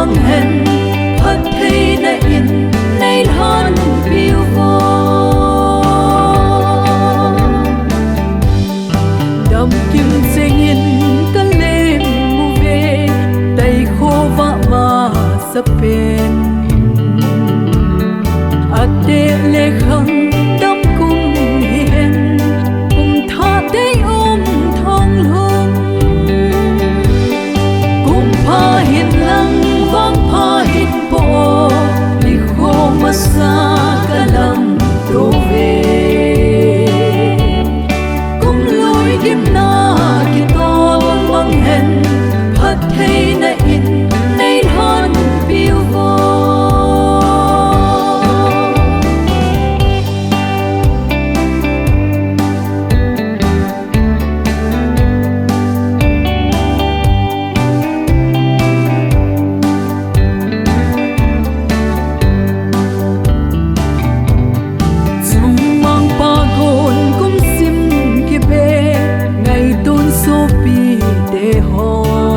mang hen phật thầy na in nay than phiêu vô đầm kim sinh in cái lem mu về tay khô vạ mà sắp bên ate lê khăng đắm cung hiền cùng tha tế thong lung cùng pha hiền lăng vang pha hiền bộ đi khô mà xa cả lăng đổ về cùng lối kim na kim to mang hẹn phật thầy na in nay than phiêu vô ngày tôn số pi để ho